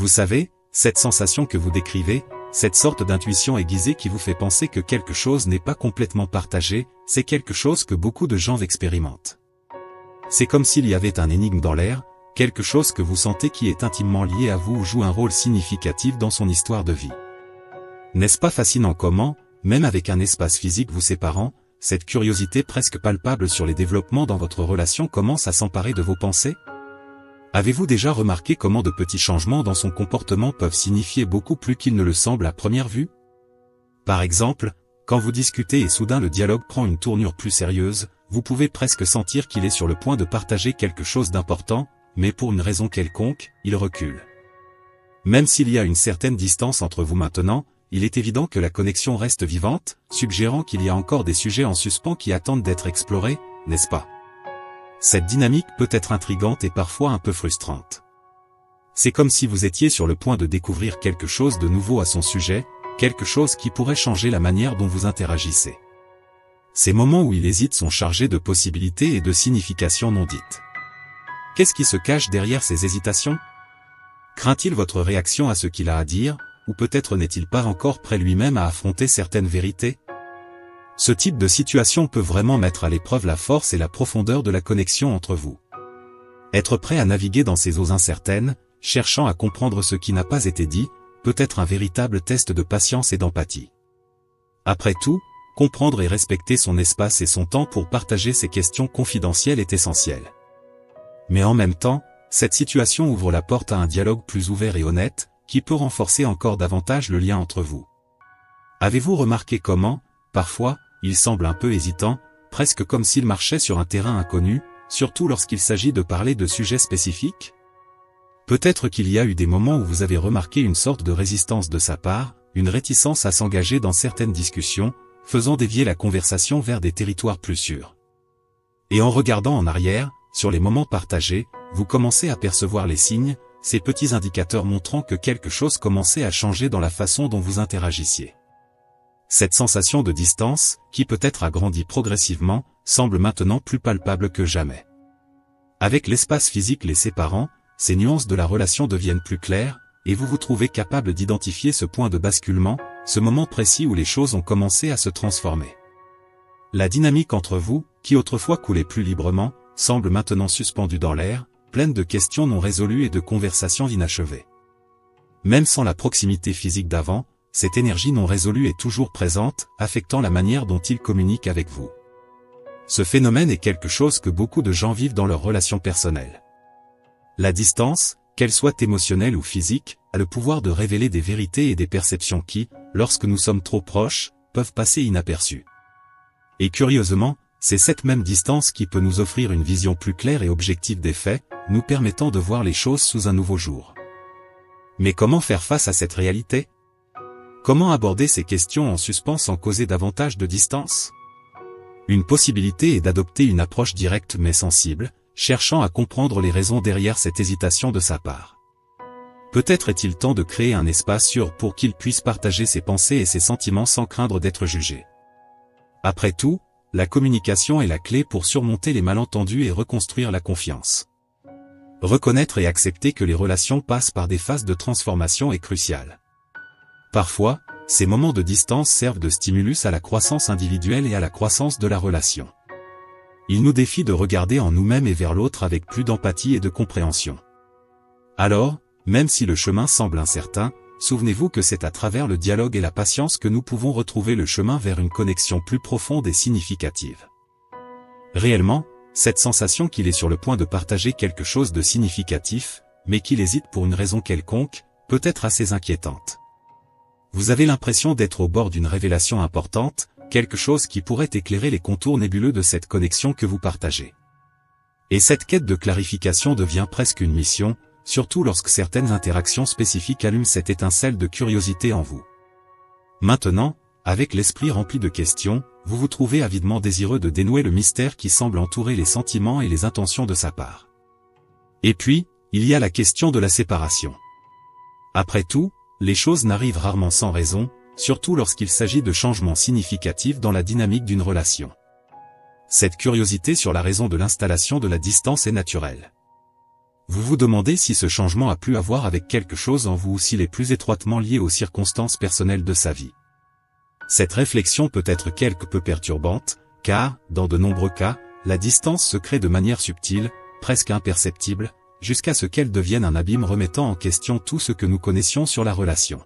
Vous savez, cette sensation que vous décrivez, cette sorte d'intuition aiguisée qui vous fait penser que quelque chose n'est pas complètement partagé, c'est quelque chose que beaucoup de gens expérimentent. C'est comme s'il y avait un énigme dans l'air, quelque chose que vous sentez qui est intimement lié à vous ou joue un rôle significatif dans son histoire de vie. N'est-ce pas fascinant comment, même avec un espace physique vous séparant, cette curiosité presque palpable sur les développements dans votre relation commence à s'emparer de vos pensées? Avez-vous déjà remarqué comment de petits changements dans son comportement peuvent signifier beaucoup plus qu'ils ne le semblent à première vue? Par exemple, quand vous discutez et soudain le dialogue prend une tournure plus sérieuse, vous pouvez presque sentir qu'il est sur le point de partager quelque chose d'important, mais pour une raison quelconque, il recule. Même s'il y a une certaine distance entre vous maintenant, il est évident que la connexion reste vivante, suggérant qu'il y a encore des sujets en suspens qui attendent d'être explorés, n'est-ce pas? Cette dynamique peut être intrigante et parfois un peu frustrante. C'est comme si vous étiez sur le point de découvrir quelque chose de nouveau à son sujet, quelque chose qui pourrait changer la manière dont vous interagissez. Ces moments où il hésite sont chargés de possibilités et de significations non dites. Qu'est-ce qui se cache derrière ces hésitations? Craint-il votre réaction à ce qu'il a à dire, ou peut-être n'est-il pas encore prêt lui-même à affronter certaines vérités? Ce type de situation peut vraiment mettre à l'épreuve la force et la profondeur de la connexion entre vous. Être prêt à naviguer dans ces eaux incertaines, cherchant à comprendre ce qui n'a pas été dit, peut être un véritable test de patience et d'empathie. Après tout, comprendre et respecter son espace et son temps pour partager ces questions confidentielles est essentiel. Mais en même temps, cette situation ouvre la porte à un dialogue plus ouvert et honnête, qui peut renforcer encore davantage le lien entre vous. Avez-vous remarqué comment, parfois, il semble un peu hésitant, presque comme s'il marchait sur un terrain inconnu, surtout lorsqu'il s'agit de parler de sujets spécifiques? Peut-être qu'il y a eu des moments où vous avez remarqué une sorte de résistance de sa part, une réticence à s'engager dans certaines discussions, faisant dévier la conversation vers des territoires plus sûrs. Et en regardant en arrière, sur les moments partagés, vous commencez à percevoir les signes, ces petits indicateurs montrant que quelque chose commençait à changer dans la façon dont vous interagissiez. Cette sensation de distance, qui peut-être a grandi progressivement, semble maintenant plus palpable que jamais. Avec l'espace physique les séparant, ces nuances de la relation deviennent plus claires, et vous vous trouvez capable d'identifier ce point de basculement, ce moment précis où les choses ont commencé à se transformer. La dynamique entre vous, qui autrefois coulait plus librement, semble maintenant suspendue dans l'air, pleine de questions non résolues et de conversations inachevées. Même sans la proximité physique d'avant, cette énergie non résolue est toujours présente, affectant la manière dont il communique avec vous. Ce phénomène est quelque chose que beaucoup de gens vivent dans leurs relations personnelles. La distance, qu'elle soit émotionnelle ou physique, a le pouvoir de révéler des vérités et des perceptions qui, lorsque nous sommes trop proches, peuvent passer inaperçues. Et curieusement, c'est cette même distance qui peut nous offrir une vision plus claire et objective des faits, nous permettant de voir les choses sous un nouveau jour. Mais comment faire face à cette réalité? Comment aborder ces questions en suspens sans causer davantage de distance? Une possibilité est d'adopter une approche directe mais sensible, cherchant à comprendre les raisons derrière cette hésitation de sa part. Peut-être est-il temps de créer un espace sûr pour qu'il puisse partager ses pensées et ses sentiments sans craindre d'être jugé. Après tout, la communication est la clé pour surmonter les malentendus et reconstruire la confiance. Reconnaître et accepter que les relations passent par des phases de transformation est crucial. Parfois, ces moments de distance servent de stimulus à la croissance individuelle et à la croissance de la relation. Ils nous défient de regarder en nous-mêmes et vers l'autre avec plus d'empathie et de compréhension. Alors, même si le chemin semble incertain, souvenez-vous que c'est à travers le dialogue et la patience que nous pouvons retrouver le chemin vers une connexion plus profonde et significative. Réellement, cette sensation qu'il est sur le point de partager quelque chose de significatif, mais qu'il hésite pour une raison quelconque, peut être assez inquiétante. Vous avez l'impression d'être au bord d'une révélation importante, quelque chose qui pourrait éclairer les contours nébuleux de cette connexion que vous partagez. Et cette quête de clarification devient presque une mission, surtout lorsque certaines interactions spécifiques allument cette étincelle de curiosité en vous. Maintenant, avec l'esprit rempli de questions, vous vous trouvez avidement désireux de dénouer le mystère qui semble entourer les sentiments et les intentions de sa part. Et puis, il y a la question de la séparation. Après tout, les choses n'arrivent rarement sans raison, surtout lorsqu'il s'agit de changements significatifs dans la dynamique d'une relation. Cette curiosité sur la raison de l'installation de la distance est naturelle. Vous vous demandez si ce changement a plus à voir avec quelque chose en vous ou s'il est plus étroitement lié aux circonstances personnelles de sa vie. Cette réflexion peut être quelque peu perturbante, car, dans de nombreux cas, la distance se crée de manière subtile, presque imperceptible, jusqu'à ce qu'elle devienne un abîme remettant en question tout ce que nous connaissions sur la relation.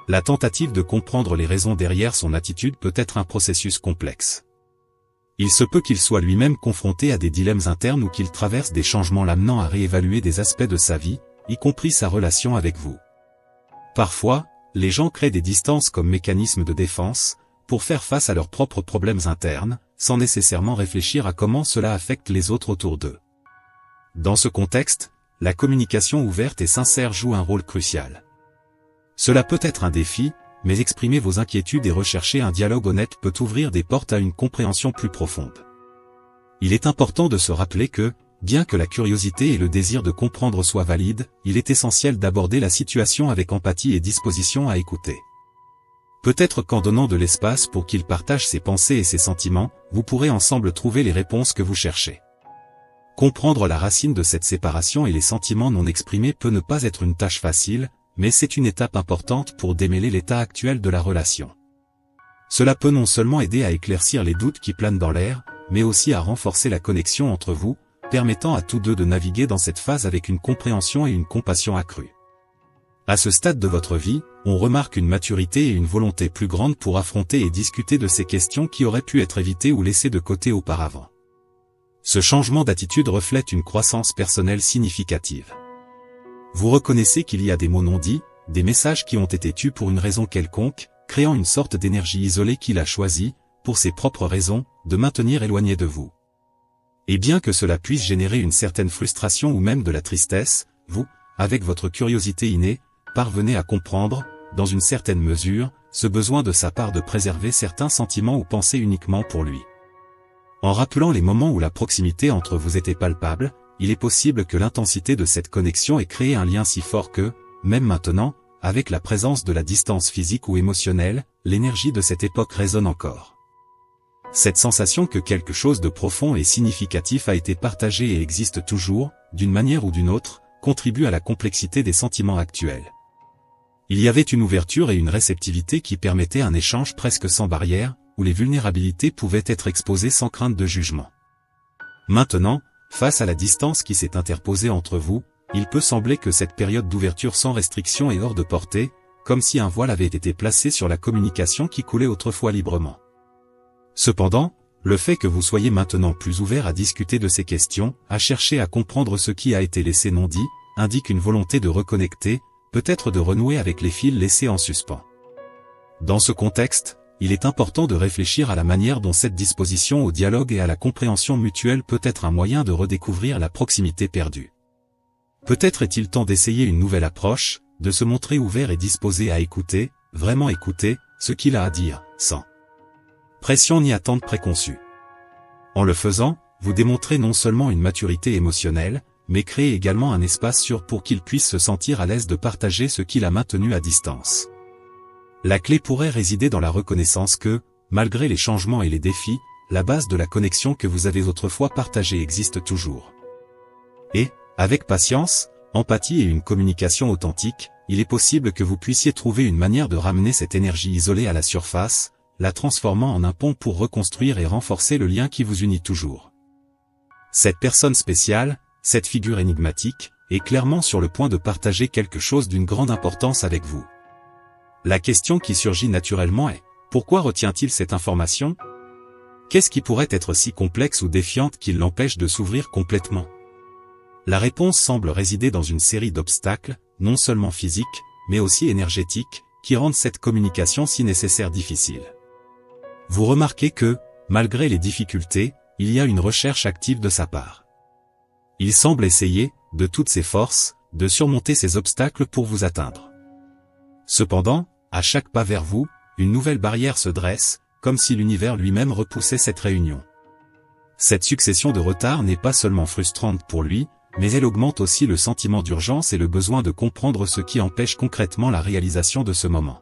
La tentative de comprendre les raisons derrière son attitude peut être un processus complexe. Il se peut qu'il soit lui-même confronté à des dilemmes internes ou qu'il traverse des changements l'amenant à réévaluer des aspects de sa vie, y compris sa relation avec vous. Parfois, les gens créent des distances comme mécanisme de défense, pour faire face à leurs propres problèmes internes, sans nécessairement réfléchir à comment cela affecte les autres autour d'eux. Dans ce contexte, la communication ouverte et sincère joue un rôle crucial. Cela peut être un défi, mais exprimer vos inquiétudes et rechercher un dialogue honnête peut ouvrir des portes à une compréhension plus profonde. Il est important de se rappeler que, bien que la curiosité et le désir de comprendre soient valides, il est essentiel d'aborder la situation avec empathie et disposition à écouter. Peut-être qu'en donnant de l'espace pour qu'il partage ses pensées et ses sentiments, vous pourrez ensemble trouver les réponses que vous cherchez. Comprendre la racine de cette séparation et les sentiments non exprimés peut ne pas être une tâche facile, mais c'est une étape importante pour démêler l'état actuel de la relation. Cela peut non seulement aider à éclaircir les doutes qui planent dans l'air, mais aussi à renforcer la connexion entre vous, permettant à tous deux de naviguer dans cette phase avec une compréhension et une compassion accrues. À ce stade de votre vie, on remarque une maturité et une volonté plus grande pour affronter et discuter de ces questions qui auraient pu être évitées ou laissées de côté auparavant. Ce changement d'attitude reflète une croissance personnelle significative. Vous reconnaissez qu'il y a des mots non dits, des messages qui ont été tus pour une raison quelconque, créant une sorte d'énergie isolée qu'il a choisi, pour ses propres raisons, de maintenir éloigné de vous. Et bien que cela puisse générer une certaine frustration ou même de la tristesse, vous, avec votre curiosité innée, parvenez à comprendre, dans une certaine mesure, ce besoin de sa part de préserver certains sentiments ou pensées uniquement pour lui. En rappelant les moments où la proximité entre vous était palpable, il est possible que l'intensité de cette connexion ait créé un lien si fort que, même maintenant, avec la présence de la distance physique ou émotionnelle, l'énergie de cette époque résonne encore. Cette sensation que quelque chose de profond et significatif a été partagé et existe toujours, d'une manière ou d'une autre, contribue à la complexité des sentiments actuels. Il y avait une ouverture et une réceptivité qui permettaient un échange presque sans barrière, où les vulnérabilités pouvaient être exposées sans crainte de jugement. Maintenant, face à la distance qui s'est interposée entre vous, il peut sembler que cette période d'ouverture sans restriction est hors de portée, comme si un voile avait été placé sur la communication qui coulait autrefois librement. Cependant, le fait que vous soyez maintenant plus ouvert à discuter de ces questions, à chercher à comprendre ce qui a été laissé non dit, indique une volonté de reconnecter, peut-être de renouer avec les fils laissés en suspens. Dans ce contexte, il est important de réfléchir à la manière dont cette disposition au dialogue et à la compréhension mutuelle peut être un moyen de redécouvrir la proximité perdue. Peut-être est-il temps d'essayer une nouvelle approche, de se montrer ouvert et disposé à écouter, vraiment écouter, ce qu'il a à dire, sans pression ni attente préconçue. En le faisant, vous démontrez non seulement une maturité émotionnelle, mais créez également un espace sûr pour qu'il puisse se sentir à l'aise de partager ce qu'il a maintenu à distance. La clé pourrait résider dans la reconnaissance que, malgré les changements et les défis, la base de la connexion que vous avez autrefois partagée existe toujours. Et, avec patience, empathie et une communication authentique, il est possible que vous puissiez trouver une manière de ramener cette énergie isolée à la surface, la transformant en un pont pour reconstruire et renforcer le lien qui vous unit toujours. Cette personne spéciale, cette figure énigmatique, est clairement sur le point de partager quelque chose d'une grande importance avec vous. La question qui surgit naturellement est, pourquoi retient-il cette information? Qu'est-ce qui pourrait être si complexe ou défiante qu'il l'empêche de s'ouvrir complètement? La réponse semble résider dans une série d'obstacles, non seulement physiques, mais aussi énergétiques, qui rendent cette communication si nécessaire difficile. Vous remarquez que, malgré les difficultés, il y a une recherche active de sa part. Il semble essayer, de toutes ses forces, de surmonter ces obstacles pour vous atteindre. Cependant, à chaque pas vers vous, une nouvelle barrière se dresse, comme si l'univers lui-même repoussait cette réunion. Cette succession de retards n'est pas seulement frustrante pour lui, mais elle augmente aussi le sentiment d'urgence et le besoin de comprendre ce qui empêche concrètement la réalisation de ce moment.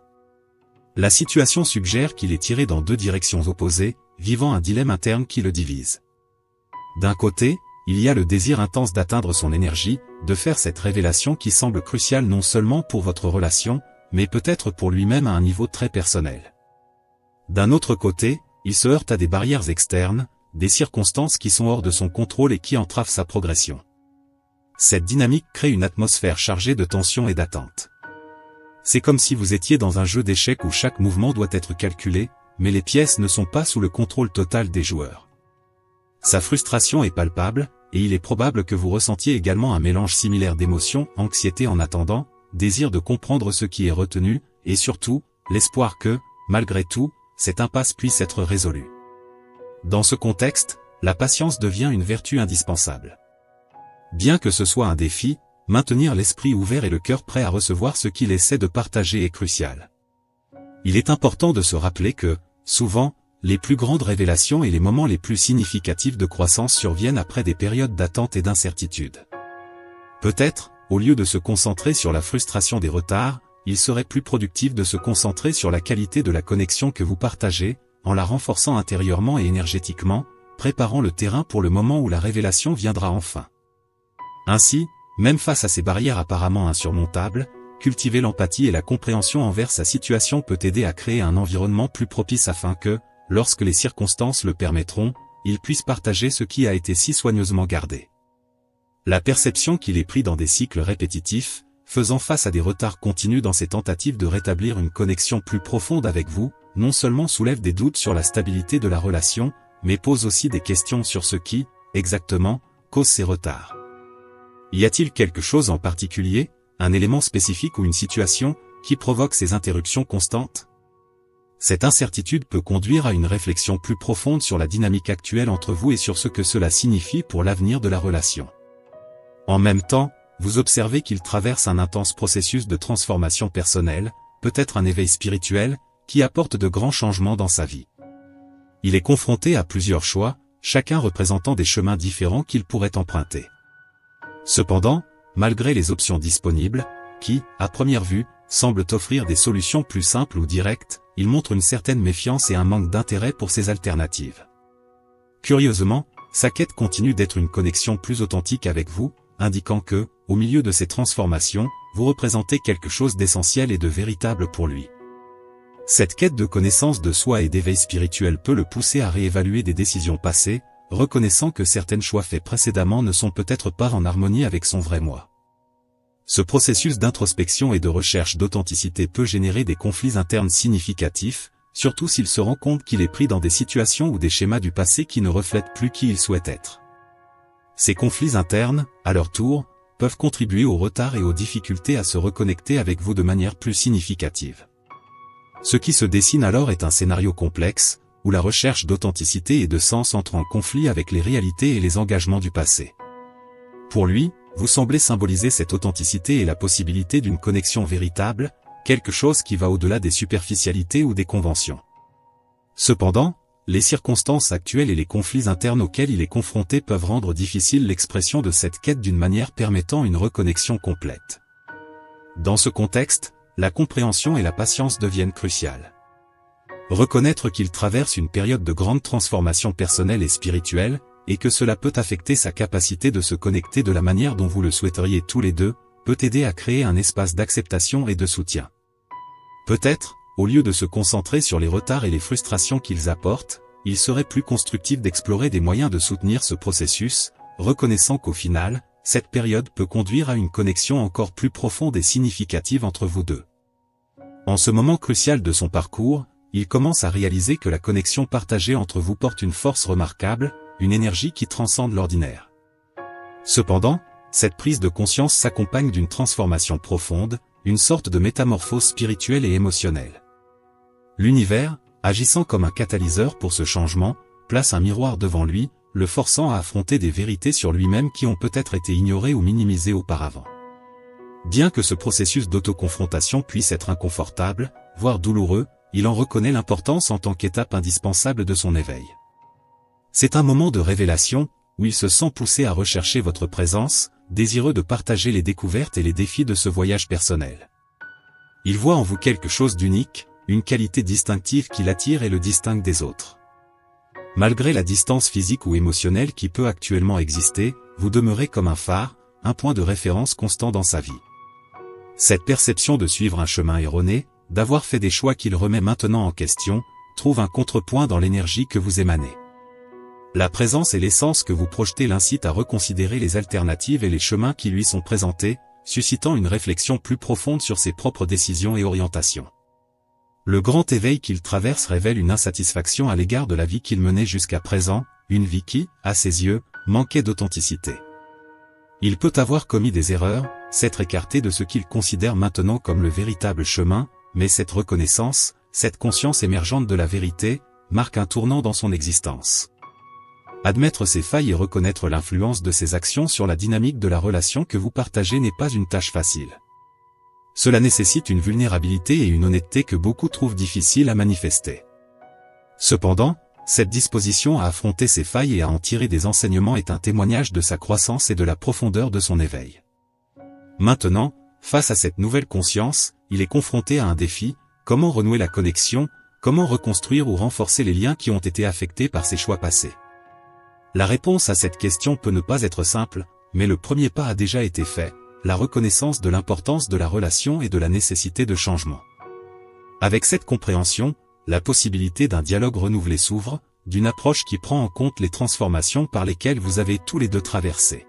La situation suggère qu'il est tiré dans deux directions opposées, vivant un dilemme interne qui le divise. D'un côté, il y a le désir intense d'atteindre son énergie, de faire cette révélation qui semble cruciale non seulement pour votre relation, mais peut-être pour lui-même à un niveau très personnel. D'un autre côté, il se heurte à des barrières externes, des circonstances qui sont hors de son contrôle et qui entravent sa progression. Cette dynamique crée une atmosphère chargée de tension et d'attente. C'est comme si vous étiez dans un jeu d'échecs où chaque mouvement doit être calculé, mais les pièces ne sont pas sous le contrôle total des joueurs. Sa frustration est palpable, et il est probable que vous ressentiez également un mélange similaire d'émotions, anxiété en attendant, désir de comprendre ce qui est retenu, et surtout, l'espoir que, malgré tout, cette impasse puisse être résolue. Dans ce contexte, la patience devient une vertu indispensable. Bien que ce soit un défi, maintenir l'esprit ouvert et le cœur prêt à recevoir ce qu'il essaie de partager est crucial. Il est important de se rappeler que, souvent, les plus grandes révélations et les moments les plus significatifs de croissance surviennent après des périodes d'attente et d'incertitude. Peut-être, au lieu de se concentrer sur la frustration des retards, il serait plus productif de se concentrer sur la qualité de la connexion que vous partagez, en la renforçant intérieurement et énergétiquement, préparant le terrain pour le moment où la révélation viendra enfin. Ainsi, même face à ces barrières apparemment insurmontables, cultiver l'empathie et la compréhension envers sa situation peut aider à créer un environnement plus propice afin que, lorsque les circonstances le permettront, il puisse partager ce qui a été si soigneusement gardé. La perception qu'il est pris dans des cycles répétitifs, faisant face à des retards continus dans ses tentatives de rétablir une connexion plus profonde avec vous, non seulement soulève des doutes sur la stabilité de la relation, mais pose aussi des questions sur ce qui, exactement, cause ces retards. Y a-t-il quelque chose en particulier, un élément spécifique ou une situation, qui provoque ces interruptions constantes? Cette incertitude peut conduire à une réflexion plus profonde sur la dynamique actuelle entre vous et sur ce que cela signifie pour l'avenir de la relation. En même temps, vous observez qu'il traverse un intense processus de transformation personnelle, peut-être un éveil spirituel, qui apporte de grands changements dans sa vie. Il est confronté à plusieurs choix, chacun représentant des chemins différents qu'il pourrait emprunter. Cependant, malgré les options disponibles, qui, à première vue, semblent offrir des solutions plus simples ou directes, il montre une certaine méfiance et un manque d'intérêt pour ces alternatives. Curieusement, sa quête continue d'être une connexion plus authentique avec vous, indiquant que, au milieu de ces transformations, vous représentez quelque chose d'essentiel et de véritable pour lui. Cette quête de connaissance de soi et d'éveil spirituel peut le pousser à réévaluer des décisions passées, reconnaissant que certains choix faits précédemment ne sont peut-être pas en harmonie avec son vrai moi. Ce processus d'introspection et de recherche d'authenticité peut générer des conflits internes significatifs, surtout s'il se rend compte qu'il est pris dans des situations ou des schémas du passé qui ne reflètent plus qui il souhaite être. Ces conflits internes, à leur tour, peuvent contribuer au retard et aux difficultés à se reconnecter avec vous de manière plus significative. Ce qui se dessine alors est un scénario complexe, où la recherche d'authenticité et de sens entre en conflit avec les réalités et les engagements du passé. Pour lui, vous semblez symboliser cette authenticité et la possibilité d'une connexion véritable, quelque chose qui va au-delà des superficialités ou des conventions. Cependant, les circonstances actuelles et les conflits internes auxquels il est confronté peuvent rendre difficile l'expression de cette quête d'une manière permettant une reconnexion complète. Dans ce contexte, la compréhension et la patience deviennent cruciales. Reconnaître qu'il traverse une période de grande transformation personnelle et spirituelle, et que cela peut affecter sa capacité de se connecter de la manière dont vous le souhaiteriez tous les deux, peut aider à créer un espace d'acceptation et de soutien. Peut-être, au lieu de se concentrer sur les retards et les frustrations qu'ils apportent, il serait plus constructif d'explorer des moyens de soutenir ce processus, reconnaissant qu'au final, cette période peut conduire à une connexion encore plus profonde et significative entre vous deux. En ce moment crucial de son parcours, il commence à réaliser que la connexion partagée entre vous porte une force remarquable, une énergie qui transcende l'ordinaire. Cependant, cette prise de conscience s'accompagne d'une transformation profonde, une sorte de métamorphose spirituelle et émotionnelle. L'univers, agissant comme un catalyseur pour ce changement, place un miroir devant lui, le forçant à affronter des vérités sur lui-même qui ont peut-être été ignorées ou minimisées auparavant. Bien que ce processus d'autoconfrontation puisse être inconfortable, voire douloureux, il en reconnaît l'importance en tant qu'étape indispensable de son éveil. C'est un moment de révélation, où il se sent poussé à rechercher votre présence, désireux de partager les découvertes et les défis de ce voyage personnel. Il voit en vous quelque chose d'unique, une qualité distinctive qui l'attire et le distingue des autres. Malgré la distance physique ou émotionnelle qui peut actuellement exister, vous demeurez comme un phare, un point de référence constant dans sa vie. Cette perception de suivre un chemin erroné, d'avoir fait des choix qu'il remet maintenant en question, trouve un contrepoint dans l'énergie que vous émanez. La présence et l'essence que vous projetez l'incitent à reconsidérer les alternatives et les chemins qui lui sont présentés, suscitant une réflexion plus profonde sur ses propres décisions et orientations. Le grand éveil qu'il traverse révèle une insatisfaction à l'égard de la vie qu'il menait jusqu'à présent, une vie qui, à ses yeux, manquait d'authenticité. Il peut avoir commis des erreurs, s'être écarté de ce qu'il considère maintenant comme le véritable chemin, mais cette reconnaissance, cette conscience émergente de la vérité, marque un tournant dans son existence. Admettre ses failles et reconnaître l'influence de ses actions sur la dynamique de la relation que vous partagez n'est pas une tâche facile. Cela nécessite une vulnérabilité et une honnêteté que beaucoup trouvent difficiles à manifester. Cependant, cette disposition à affronter ses failles et à en tirer des enseignements est un témoignage de sa croissance et de la profondeur de son éveil. Maintenant, face à cette nouvelle conscience, il est confronté à un défi: comment renouer la connexion, comment reconstruire ou renforcer les liens qui ont été affectés par ses choix passés. La réponse à cette question peut ne pas être simple, mais le premier pas a déjà été fait, la reconnaissance de l'importance de la relation et de la nécessité de changement. Avec cette compréhension, la possibilité d'un dialogue renouvelé s'ouvre, d'une approche qui prend en compte les transformations par lesquelles vous avez tous les deux traversé.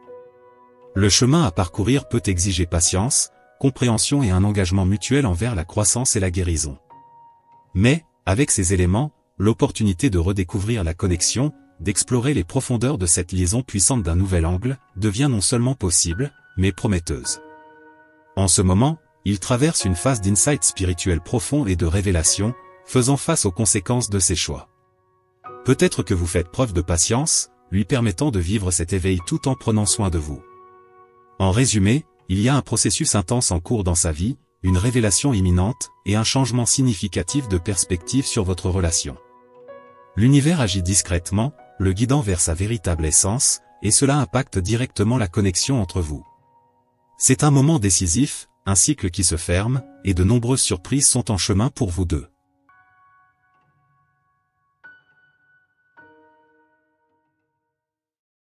Le chemin à parcourir peut exiger patience, compréhension et un engagement mutuel envers la croissance et la guérison. Mais, avec ces éléments, l'opportunité de redécouvrir la connexion, d'explorer les profondeurs de cette liaison puissante d'un nouvel angle, devient non seulement possible, mais prometteuse. En ce moment, il traverse une phase d'insight spirituel profond et de révélation, faisant face aux conséquences de ses choix. Peut-être que vous faites preuve de patience, lui permettant de vivre cet éveil tout en prenant soin de vous. En résumé, il y a un processus intense en cours dans sa vie, une révélation imminente, et un changement significatif de perspective sur votre relation. L'univers agit discrètement, le guidant vers sa véritable essence, et cela impacte directement la connexion entre vous. C'est un moment décisif, un cycle qui se ferme, et de nombreuses surprises sont en chemin pour vous deux.